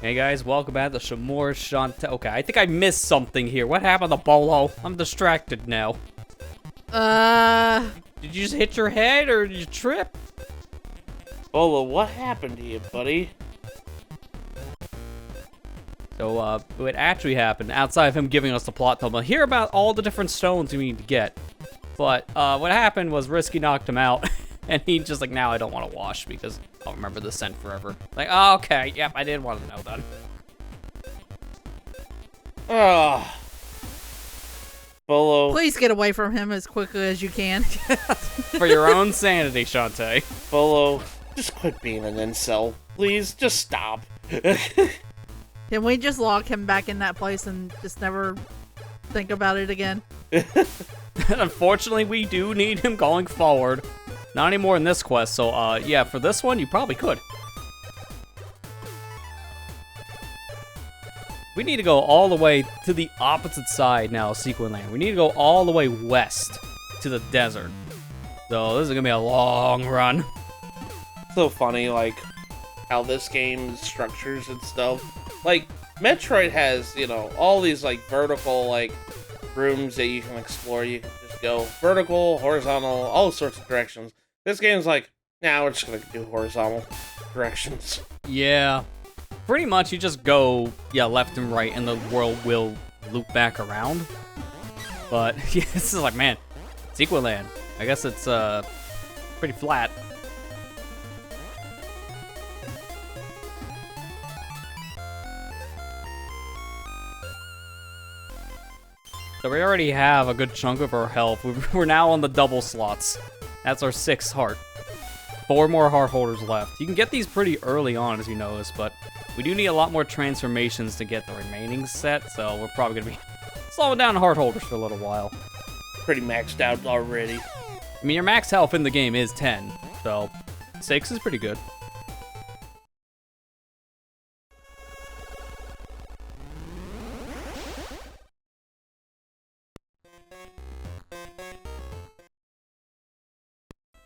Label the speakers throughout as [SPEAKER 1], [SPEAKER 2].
[SPEAKER 1] Hey guys, welcome back to some more Shantae. Okay, I think I missed something here. What happened to Bolo? I'm distracted now. Did you just hit your head or did you trip?
[SPEAKER 2] Bolo, what happened to you, buddy?
[SPEAKER 1] So, what actually happened, outside of him giving us the plot, tell hear about all the different stones we need to get. But, what happened was Risky knocked him out, and he just like, now I don't want to wash because I'll remember the scent forever. Like, oh, okay, yep, I did want to know that.
[SPEAKER 2] Bolo.
[SPEAKER 3] Please get away from him as quickly as you can.
[SPEAKER 1] For your own sanity, Shantae.
[SPEAKER 2] Bolo, just quit being an incel. Please, just stop.
[SPEAKER 3] Can we just lock him back in that place and just never think about it again?
[SPEAKER 1] Unfortunately, we do need him going forward. Not anymore in this quest, so, yeah, for this one, you probably could. We need to go all the way to the opposite side now of Sequin Land. We need to go all the way west to the desert. So, this is gonna be a long run.
[SPEAKER 2] So funny, like, how this game structures and stuff. Like, Metroid has, you know, all these, like, vertical, like, rooms that you can explore. You can just go vertical, horizontal, all sorts of directions. This game's like, nah, we're just gonna do horizontal directions.
[SPEAKER 1] Yeah. Pretty much, you just go, yeah, left and right, and the world will loop back around. But, yeah, this is like, man, Sequin Land. I guess it's, pretty flat. So we already have a good chunk of our health. We're now on the double slots. That's our 6th heart. 4 more heart holders left. You can get these pretty early on, as you notice, but we do need a lot more transformations to get the remaining set, so we're probably going to be slowing down heart holders for a little while.
[SPEAKER 2] Pretty maxed out already.
[SPEAKER 1] I mean, your max health in the game is 10, so 6 is pretty good.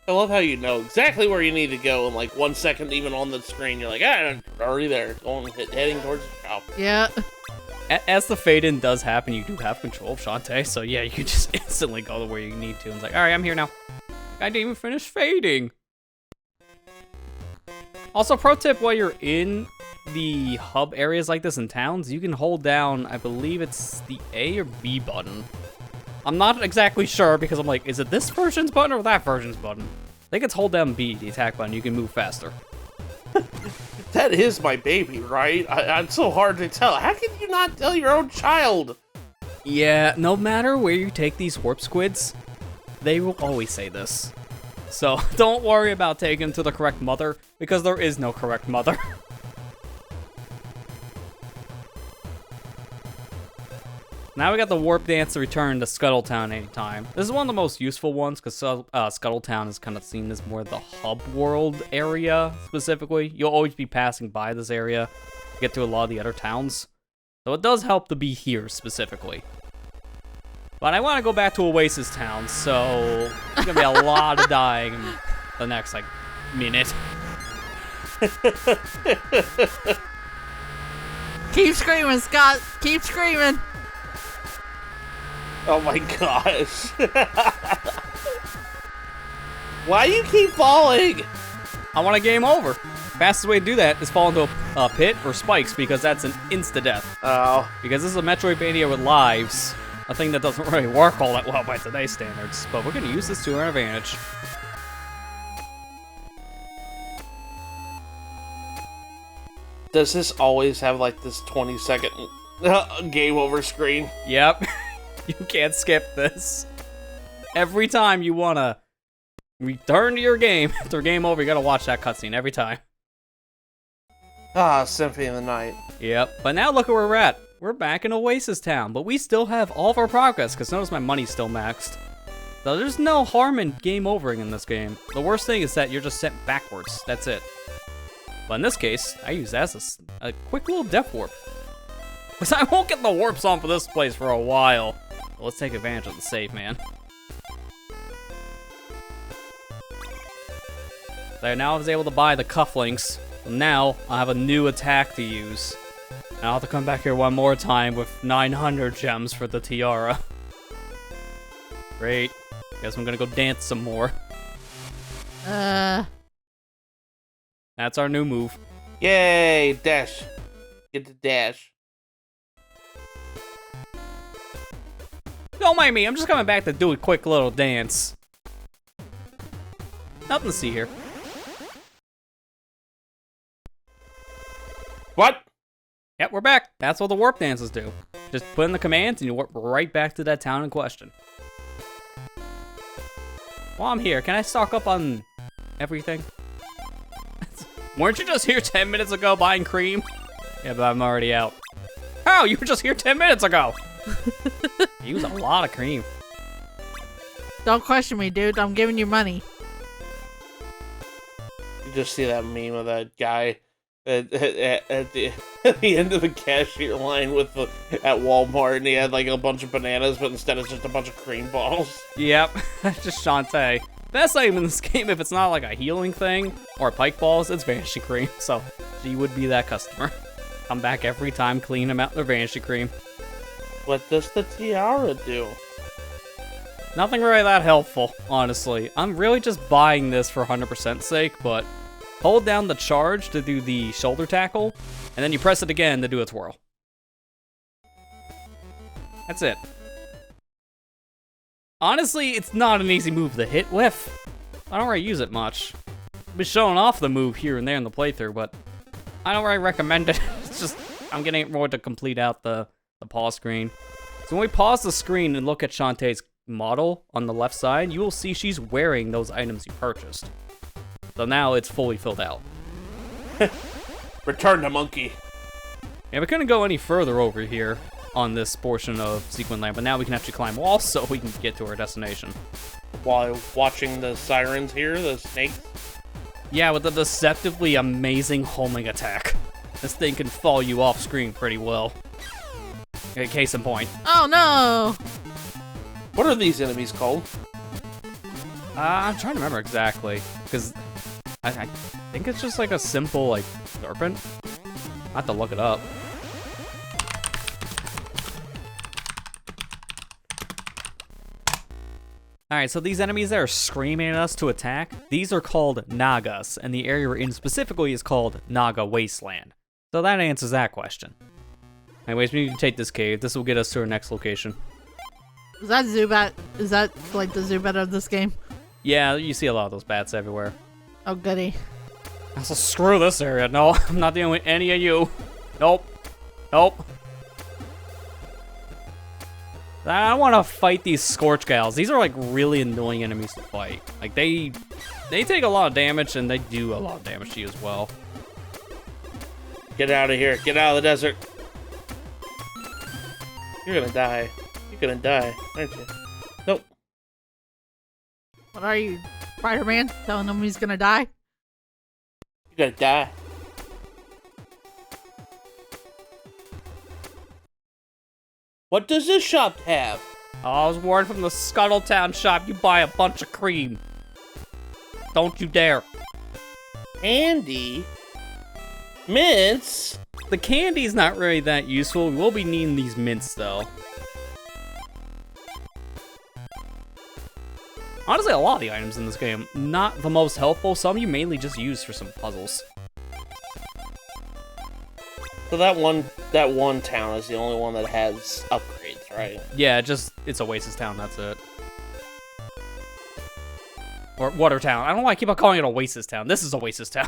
[SPEAKER 2] I love how you know exactly where you need to go in like 1 second, even on the screen. You're like, I'm already there, heading towards the shop.
[SPEAKER 3] Yeah.
[SPEAKER 1] As the fade-in does happen, you do have control of Shantae, so yeah, you can just instantly go to where you need to. And it's like, alright, I'm here now. I didn't even finish fading. Also, pro tip, while you're in the hub areas like this in towns, you can hold down, I believe it's the A or B button. I'm not exactly sure because I'm like, is it this version's button or that version's button? I think it's hold down B, the attack button. You can move faster.
[SPEAKER 2] That is my baby, right? It's so hard to tell. How can you not tell your own child?
[SPEAKER 1] Yeah, no matter where you take these warp squids, they will always say this. So don't worry about taking them to the correct mother, because there is no correct mother. Now we got the warp dance to return to Scuttletown anytime. This is one of the most useful ones because Scuttletown is kind of seen as more the hub world area specifically. You'll always be passing by this area to get to a lot of the other towns. So it does help to be here specifically. But I want to go back to Oasis Town, so there's going to be a lot of dying in the next, like, minute.
[SPEAKER 3] Keep screaming, Scott. Keep screaming.
[SPEAKER 2] Oh my gosh. Why do you keep falling?
[SPEAKER 1] I want a game over. Fastest way to do that is fall into a pit or spikes because that's an insta-death.
[SPEAKER 2] Oh.
[SPEAKER 1] Because this is a Metroidvania with lives. A thing that doesn't really work all that well by today's standards. But we're going to use this to our advantage.
[SPEAKER 2] Does this always have like this 20-second game over screen?
[SPEAKER 1] Yep. You can't skip this. Every time you want to return to your game, after game over, you got to watch that cutscene every time.
[SPEAKER 2] Ah, Symphony of the Night.
[SPEAKER 1] Yep. But now look at where we're at. We're back in Oasis Town, but we still have all of our progress, because notice my money's still maxed. So there's no harm in game overing in this game. The worst thing is that you're just sent backwards. That's it. But in this case, I use that as a quick little death warp. Because I won't get the warps on for this place for a while. So let's take advantage of the save, man. So now I was able to buy the cufflinks. So now I have a new attack to use. And I'll have to come back here one more time with 900 gems for the tiara. Great. Guess I'm gonna go dance some more. That's our new move.
[SPEAKER 2] Yay, dash. Get the dash.
[SPEAKER 1] Don't mind me, I'm just coming back to do a quick little dance. Nothing to see here.
[SPEAKER 2] What?
[SPEAKER 1] Yep, we're back. That's what the warp dances do. Just put in the commands and you warp right back to that town in question. While I'm here, can I stock up on everything? Weren't you just here 10 minutes ago buying cream? Yeah, but I'm already out. Oh, you were just here 10 minutes ago! You use a lot of cream.
[SPEAKER 3] Don't question me, dude. I'm giving you money.
[SPEAKER 2] You just see that meme of that guy at the end of the cashier line with at Walmart, and he had like a bunch of bananas, but instead it's just a bunch of cream bottles.
[SPEAKER 1] Yep, that's just Shantae. Best item in this game, if it's not like a healing thing or pike balls, it's vanishing cream. So she would be that customer. Come back every time, clean them out their vanishing cream.
[SPEAKER 2] What does the tiara do?
[SPEAKER 1] Nothing really that helpful, honestly. I'm really just buying this for 100% sake, but hold down the charge to do the shoulder tackle, and then you press it again to do a twirl. That's it. Honestly, it's not an easy move to hit with. I don't really use it much. I've been showing off the move here and there in the playthrough, but I don't really recommend it. It's just, I'm getting it more to complete out the pause screen. So when we pause the screen and look at Shantae's model on the left side, you will see she's wearing those items you purchased. So now it's fully filled out.
[SPEAKER 2] Return to monkey.
[SPEAKER 1] Yeah, we couldn't go any further over here on this portion of Sequin Land, but now we can actually climb walls so we can get to our destination.
[SPEAKER 2] While watching the sirens here, the snakes.
[SPEAKER 1] Yeah, with the deceptively amazing homing attack. This thing can fall you off screen pretty well. Okay, case in point.
[SPEAKER 3] Oh no!
[SPEAKER 2] What are these enemies called?
[SPEAKER 1] I'm trying to remember exactly, because I think it's just like a simple, like, serpent. I have to look it up. Alright, so these enemies that are screaming at us to attack, these are called Nagas, and the area we're in specifically is called Naga Wasteland. So that answers that question. Anyways, we need to take this cave. This will get us to our next location.
[SPEAKER 3] Is that Zubat? Is that like the Zubat of this game?
[SPEAKER 1] Yeah, you see a lot of those bats everywhere.
[SPEAKER 3] Oh goody.
[SPEAKER 1] So screw this area. No, I'm not dealing with any of you. Nope. Nope. I don't want to fight these Scorch Gals. These are like really annoying enemies to fight. Like they take a lot of damage and they do a lot of damage to you as well.
[SPEAKER 2] Get out of here. Get out of the desert. You're gonna die. You're gonna die, aren't you? Nope.
[SPEAKER 3] What are you, Spider-Man? Telling him he's gonna die?
[SPEAKER 2] You're gonna die. What does this shop have?
[SPEAKER 1] I was warned from the Scuttletown shop, you buy a bunch of cream. Don't you dare.
[SPEAKER 2] Candy? Mints?
[SPEAKER 1] The candy's not really that useful. We will be needing these mints, though. Honestly, a lot of the items in this game, not the most helpful. Some you mainly just use for some puzzles.
[SPEAKER 2] So that one town is the only one that has upgrades, right?
[SPEAKER 1] Yeah, it's Oasis Town, that's it. Or Water Town. I don't know why I keep on calling it Oasis Town. This is Oasis Town.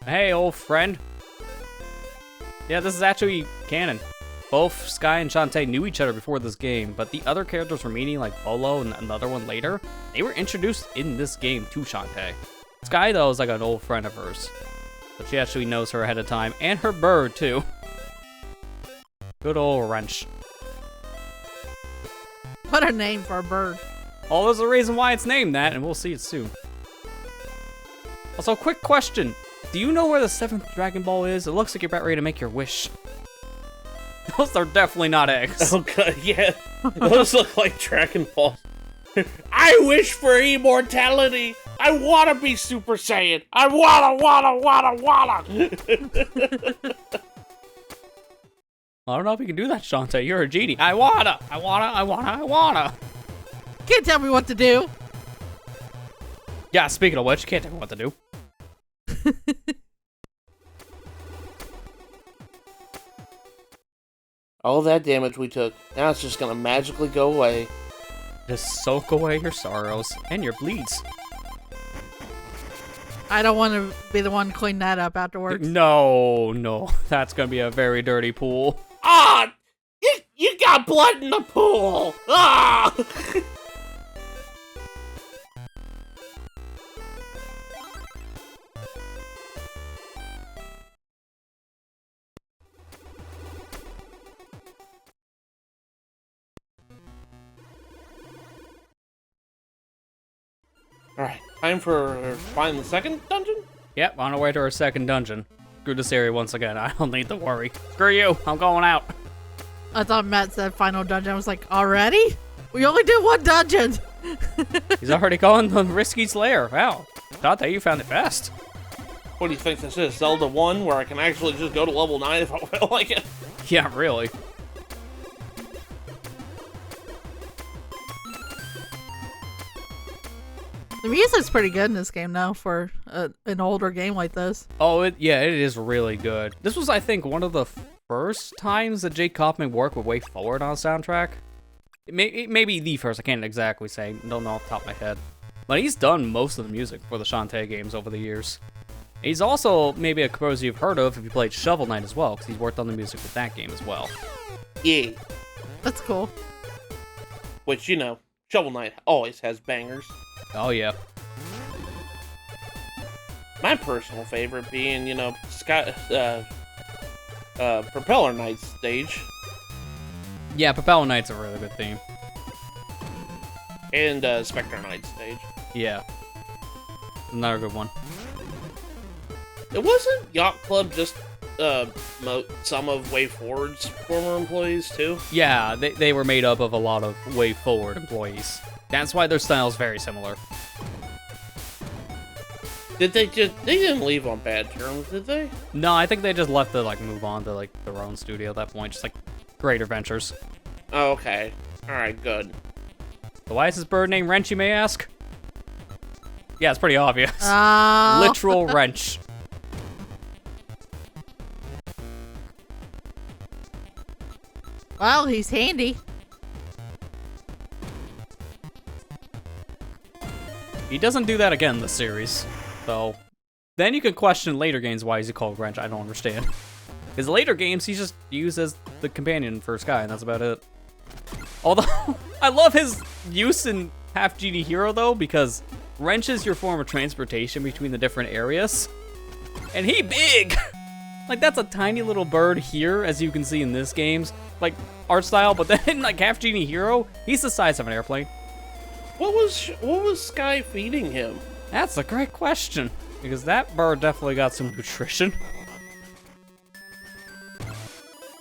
[SPEAKER 1] Hey, old friend. Yeah, this is actually canon. Both Sky and Shantae knew each other before this game, but the other characters we're meeting, like Bolo and another one later, they were introduced in this game to Shantae. Sky, though, is like an old friend of hers. But she actually knows her ahead of time, and her bird, too. Good old Wrench.
[SPEAKER 3] What a name for a bird.
[SPEAKER 1] Oh, there's a reason why it's named that, and we'll see it soon. Also, quick question. Do you know where the 7th Dragon Ball is? It looks like you're about ready to make your wish. Those are definitely not eggs.
[SPEAKER 2] Oh god, yeah. Those look like Dragon Balls. I wish for immortality. I wanna be Super Saiyan. I wanna.
[SPEAKER 1] I don't know if you can do that, Shantae. You're a genie. I wanna.
[SPEAKER 3] Can't tell me what to do.
[SPEAKER 1] Yeah, speaking of which, you can't tell me what to do.
[SPEAKER 2] All that damage we took, now it's just gonna magically go away.
[SPEAKER 1] Just soak away your sorrows and your bleeds.
[SPEAKER 3] I don't want to be the one to clean that up afterwards.
[SPEAKER 1] No. That's gonna be a very dirty pool.
[SPEAKER 2] Ah! You got blood in the pool! Ah! Alright, time for find the second dungeon?
[SPEAKER 1] Yep, on our way to our second dungeon. Screw this area once again. I don't need to worry. Screw you. I'm going out.
[SPEAKER 3] I thought Matt said final dungeon. I was like, already? We only did one dungeon.
[SPEAKER 1] He's already gone to Risky's lair. Wow. Shantae, you found it fast.
[SPEAKER 2] What do you think this is? Zelda 1, where I can actually just go to level 9 if I feel like it?
[SPEAKER 1] Yeah, really.
[SPEAKER 3] The music's pretty good in this game, though, for an older game like this.
[SPEAKER 1] Oh, yeah, it is really good. This was, I think, one of the first times that Jake Kaufman worked with Way Forward on a soundtrack. Maybe the first, I can't exactly say, don't know off the top of my head. But he's done most of the music for the Shantae games over the years. He's also maybe a composer you've heard of if you played Shovel Knight as well, because he's worked on the music with that game as well.
[SPEAKER 2] Yeah.
[SPEAKER 3] That's cool.
[SPEAKER 2] Which, you know, Shovel Knight always has bangers.
[SPEAKER 1] Oh, yeah.
[SPEAKER 2] My personal favorite being, you know, Propeller Knight's stage.
[SPEAKER 1] Yeah, Propeller Knight's a really good theme.
[SPEAKER 2] And Spectre Knight's stage.
[SPEAKER 1] Yeah. Another good one.
[SPEAKER 2] It wasn't Yacht Club just some of Way Forward's former employees, too?
[SPEAKER 1] Yeah, they were made up of a lot of Way Forward employees. That's why their style's very similar.
[SPEAKER 2] Did they didn't leave on bad terms, did they?
[SPEAKER 1] No, I think they just left to, like, move on to, like, their own studio at that point. Just, like, greater ventures.
[SPEAKER 2] Oh, okay. Alright, good.
[SPEAKER 1] So why is this bird named Wrench, you may ask? Yeah, it's pretty obvious.
[SPEAKER 3] Oh.
[SPEAKER 1] Literal wrench.
[SPEAKER 3] Well, he's handy.
[SPEAKER 1] He doesn't do that again in the series. So, then you can question later games why is he called Wrench. I don't understand. Because later games, he's just used as the companion for Sky, and that's about it. Although, I love his use in Half Genie Hero, though, because Wrench is your form of transportation between the different areas. And he big! Like, that's a tiny little bird here, as you can see in this game's, like, art style, but then, like, Half Genie Hero, he's the size of an airplane.
[SPEAKER 2] What was Sky feeding him?
[SPEAKER 1] That's a great question, because that bird definitely got some nutrition.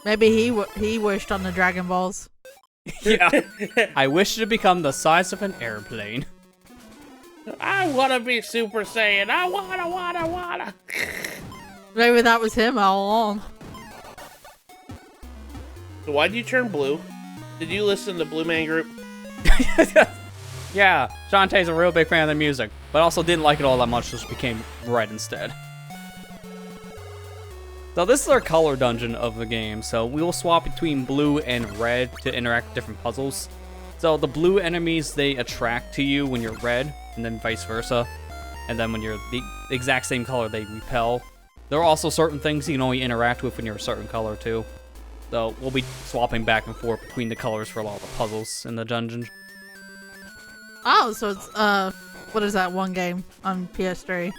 [SPEAKER 3] Maybe he wished on the Dragon Balls.
[SPEAKER 1] Yeah. I wish to become the size of an airplane.
[SPEAKER 2] I wanna be Super Saiyan. I wanna.
[SPEAKER 3] Maybe that was him all along.
[SPEAKER 2] So why'd you turn blue? Did you listen to Blue Man Group?
[SPEAKER 1] Yeah, Shantae's a real big fan of the music, but also didn't like it all that much, just became red instead. So this is our color dungeon of the game, so we will swap between blue and red to interact with different puzzles. So the blue enemies, they attract to you when you're red, and then vice versa. And then when you're the exact same color, they repel. There are also certain things you can only interact with when you're a certain color too. So we'll be swapping back and forth between the colors for a lot of the puzzles in the dungeon.
[SPEAKER 3] Oh, so it's what is that one game on PS3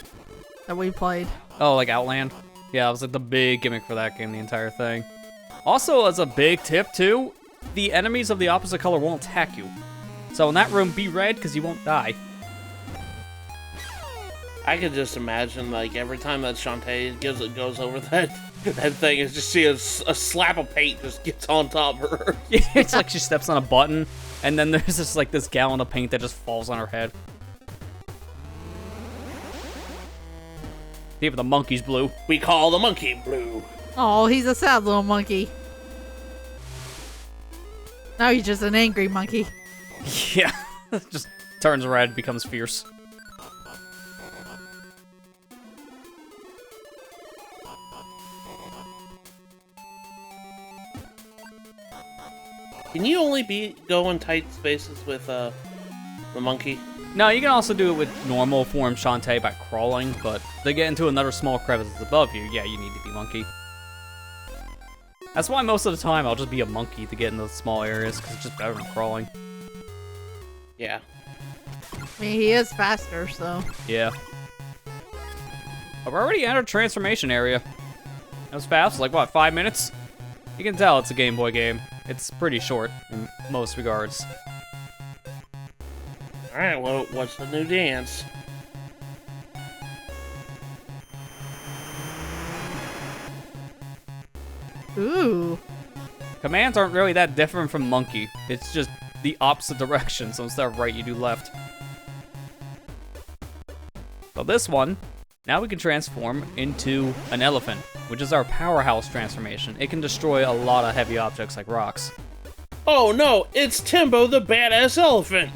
[SPEAKER 3] that we played?
[SPEAKER 1] Oh, like Outland? Yeah, it was like the big gimmick for that game, the entire thing. Also, as a big tip too, the enemies of the opposite color won't attack you. So in that room, be red, because you won't die.
[SPEAKER 2] I could just imagine, like, every time that Shantae goes over that thing, is just see a slap of paint just gets on top of her.
[SPEAKER 1] It's like she steps on a button, And then there's just like this gallon of paint that just falls on her head. See if the monkey's blue.
[SPEAKER 2] We call the monkey blue.
[SPEAKER 3] Oh, he's a sad little monkey. Now he's just an angry monkey.
[SPEAKER 1] Yeah, just turns red, becomes fierce.
[SPEAKER 2] Can you only go in tight spaces with the monkey?
[SPEAKER 1] No, you can also do it with normal form Shantae by crawling, but to get into another small crevice that's above you, yeah, you need to be monkey. That's why most of the time I'll just be a monkey to get in those small areas, because it's just better than crawling.
[SPEAKER 2] Yeah.
[SPEAKER 3] I mean, he is faster, so.
[SPEAKER 1] Yeah. I've already entered transformation area. That was fast, like what, 5 minutes? You can tell it's a Game Boy game. It's pretty short in most regards.
[SPEAKER 2] Alright, well, what's the new dance?
[SPEAKER 3] Ooh.
[SPEAKER 1] Commands aren't really that different from Monkey. It's just the opposite direction, so instead of right, you do left. So this one, now we can transform into an elephant, which is our powerhouse transformation. It can destroy a lot of heavy objects like rocks.
[SPEAKER 2] Oh no, it's Timbo the badass elephant!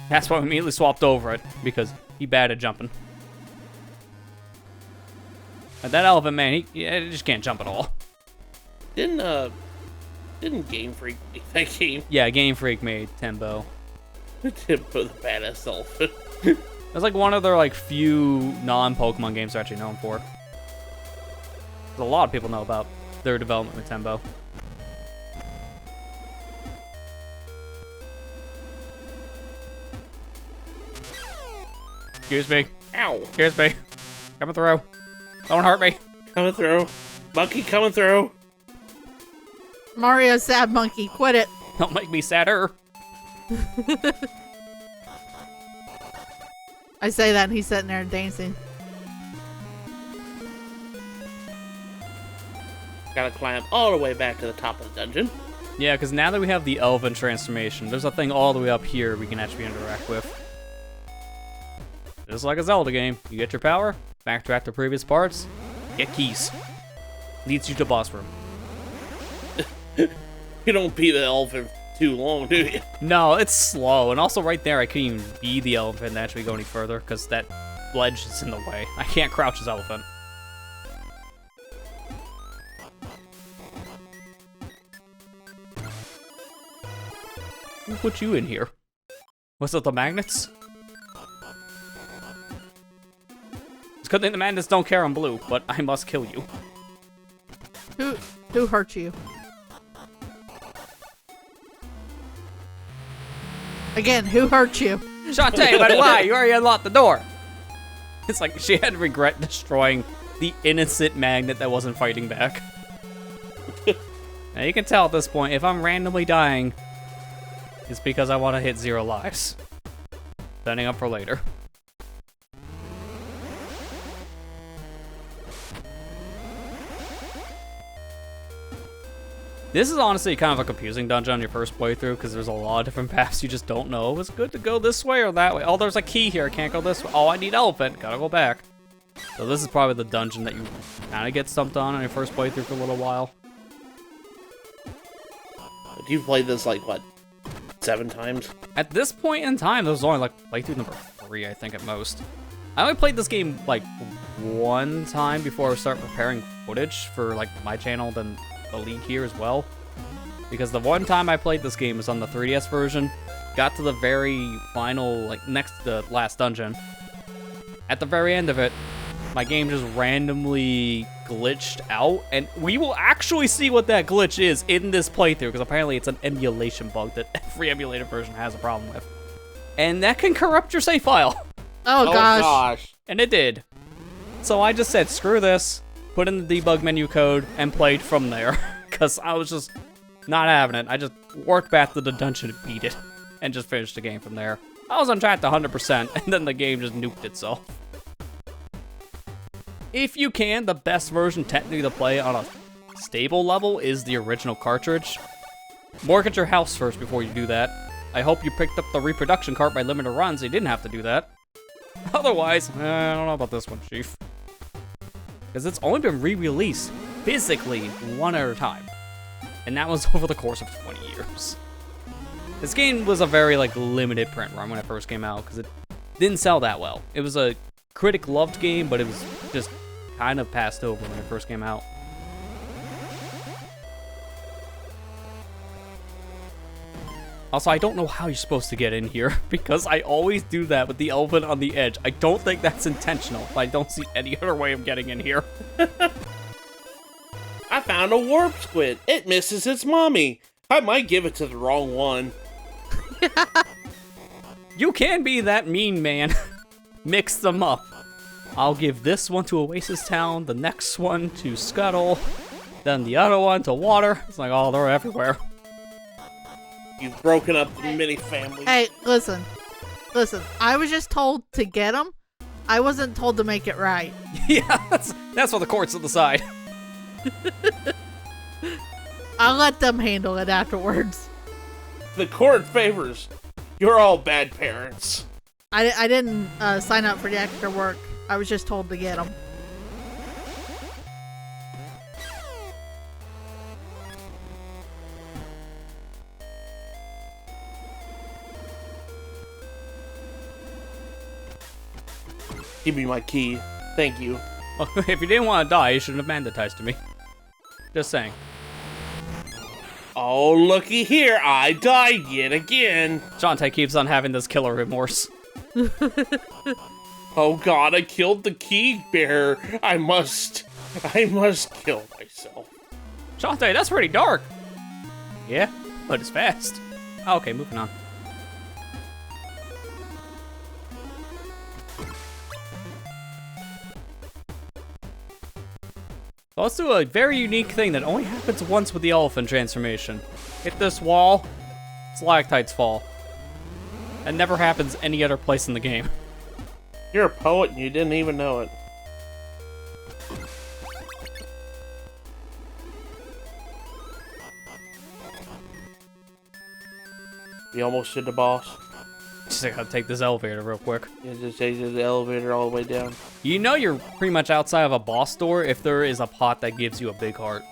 [SPEAKER 1] That's why we immediately swapped over it, because he bad at jumping. And that elephant, man, he just can't jump at all.
[SPEAKER 2] Didn't Game Freak make that game?
[SPEAKER 1] Yeah, Game Freak made Timbo.
[SPEAKER 2] Timbo the badass elephant.
[SPEAKER 1] That's like one of their like few non-Pokemon games they're actually known for. A lot of people know about their development with Timbo. Excuse me.
[SPEAKER 2] Ow.
[SPEAKER 1] Excuse me. Coming through. Don't hurt me.
[SPEAKER 2] Coming through. Monkey coming through.
[SPEAKER 3] Mario sad monkey, quit it.
[SPEAKER 1] Don't make me sadder.
[SPEAKER 3] I say that and he's sitting there dancing.
[SPEAKER 2] Gotta climb all the way back to the top of the dungeon.
[SPEAKER 1] Yeah, because now that we have the Elven transformation, there's a thing all the way up here we can actually interact with. Just like a Zelda game, you get your power, backtrack to previous parts, get keys. Leads you to boss room.
[SPEAKER 2] You don't beat the elephant too long, do you?
[SPEAKER 1] No, it's slow, and also right there I couldn't even be the elephant and actually go any further, because that ledge is in the way. I can't crouch as elephant. Who put you in here? Was it the magnets? It's good thing the magnets don't care I'm blue, but I must kill you.
[SPEAKER 3] Who hurt you? Again, who hurt you?
[SPEAKER 1] Shantae, but why? You already unlocked the door. It's like she had regret destroying the innocent magnet that wasn't fighting back. Now you can tell at this point, if I'm randomly dying, it's because I want to hit 0 lives. Setting up for later. This is honestly kind of a confusing dungeon on your first playthrough because there's a lot of different paths you just don't know. Is it good to go this way or that way? Oh, there's a key here. I can't go this way. Oh, I need elephant. Gotta go back. So this is probably the dungeon that you kind of get stumped on your first playthrough for a little while.
[SPEAKER 2] You've played this like, what, 7 times?
[SPEAKER 1] At this point in time, there was only like playthrough number 3, I think, at most. I only played this game like 1 time before I started preparing footage for like my channel, then the League here as well. Because the one time I played this game was on the 3DS version. Got to the very final, like next to the last dungeon. At the very end of it, my game just randomly glitched out, and we will actually see what that glitch is in this playthrough, because apparently it's an emulation bug that every emulated version has a problem with. And that can corrupt your save file.
[SPEAKER 3] Oh gosh.
[SPEAKER 1] And it did. So I just said, screw this, put in the debug menu code, and played from there, because I was just not having it. I just worked back to the dungeon and beat it, and just finished the game from there. I was on track to 100%, and then the game just nuked itself. If you can, the best version technically to play on a stable level is the original cartridge. Mortgage your house first before you do that. I hope you picked up the reproduction cart by limited runs. You didn't have to do that. Otherwise, I don't know about this one, Chief. Because it's only been re-released physically one at a time. And that was over the course of 20 years. This game was a very, limited print run when it first came out, because it didn't sell that well. It was a critic-loved game, but it was just kind of passed over when it first came out. Also, I don't know how you're supposed to get in here, because I always do that with the elephant on the edge. I don't think that's intentional, but I don't see any other way of getting in here.
[SPEAKER 2] I found a warp squid. It misses its mommy. I might give it to the wrong one.
[SPEAKER 1] You can be that mean, man. Mix them up. I'll give this one to Oasis Town, the next one to Scuttle, then the other one to Water. It's like, oh, they're everywhere.
[SPEAKER 2] You've broken up the mini family.
[SPEAKER 3] Hey, listen. Listen, I was just told to get them. I wasn't told to make it right.
[SPEAKER 1] Yeah, that's what the courts will decide.
[SPEAKER 3] I'll let them handle it afterwards.
[SPEAKER 2] The court favors. You're all bad parents.
[SPEAKER 3] I didn't sign up for the extra work. I was just told to get them.
[SPEAKER 2] Give me my key. Thank you.
[SPEAKER 1] Well, if you didn't want to die, you shouldn't have mandatized to me. Just saying.
[SPEAKER 2] Oh, looky here. I died yet again.
[SPEAKER 1] Shantae keeps on having this killer remorse.
[SPEAKER 2] Oh god, I killed the key bearer. I must kill myself.
[SPEAKER 1] Shantae, that's pretty dark. Yeah, but it's fast. Oh, okay, moving on. So let's do a very unique thing that only happens once with the elephant transformation. Hit this wall, stalactites fall. That never happens any other place in the game.
[SPEAKER 2] You're a poet and you didn't even know it. You almost did the boss.
[SPEAKER 1] Just gotta take this elevator real quick.
[SPEAKER 2] You just take the elevator all the way down.
[SPEAKER 1] You know you're pretty much outside of a boss door if there is a pot that gives you a big heart.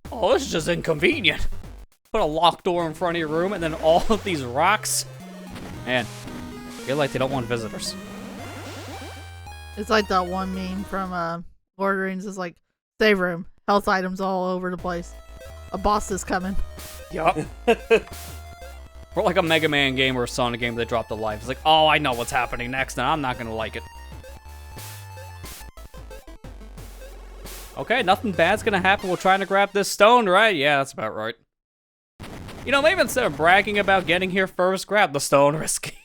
[SPEAKER 1] Oh, this is just inconvenient. Put a locked door in front of your room and then all of these rocks. Man, I feel like they don't want visitors.
[SPEAKER 3] It's like that one meme from Lord of the Rings. It's like, save room, health items all over the place. A boss is coming.
[SPEAKER 1] Yup. Or like a Mega Man game or a Sonic game that dropped a life. It's like, oh, I know what's happening next, and I'm not gonna like it. Okay, nothing bad's gonna happen. We're trying to grab this stone, right? Yeah, that's about right. You know, maybe instead of bragging about getting here first, grab the stone, Risky.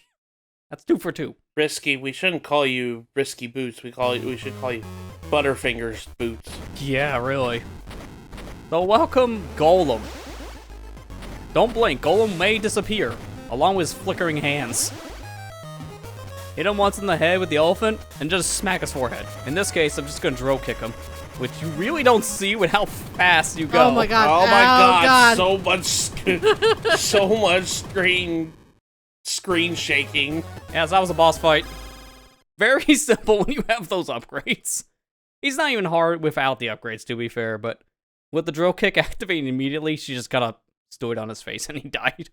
[SPEAKER 1] That's 2 for 2.
[SPEAKER 2] Risky. We shouldn't call you Risky Boots. We should call you Butterfingers Boots.
[SPEAKER 1] Yeah, really. So welcome, Golem. Don't blink, Golem may disappear, along with his flickering hands. Hit him once in the head with the elephant, and just smack his forehead. In this case, I'm just gonna drill kick him, which you really don't see with how fast you go.
[SPEAKER 3] Oh my god.
[SPEAKER 2] Oh my god.
[SPEAKER 3] God.
[SPEAKER 2] So much screen shaking.
[SPEAKER 1] Yeah, so that was a boss fight. Very simple when you have those upgrades. He's not even hard without the upgrades, to be fair, but with the drill kick activating immediately, she just gotta stood on his face and he died.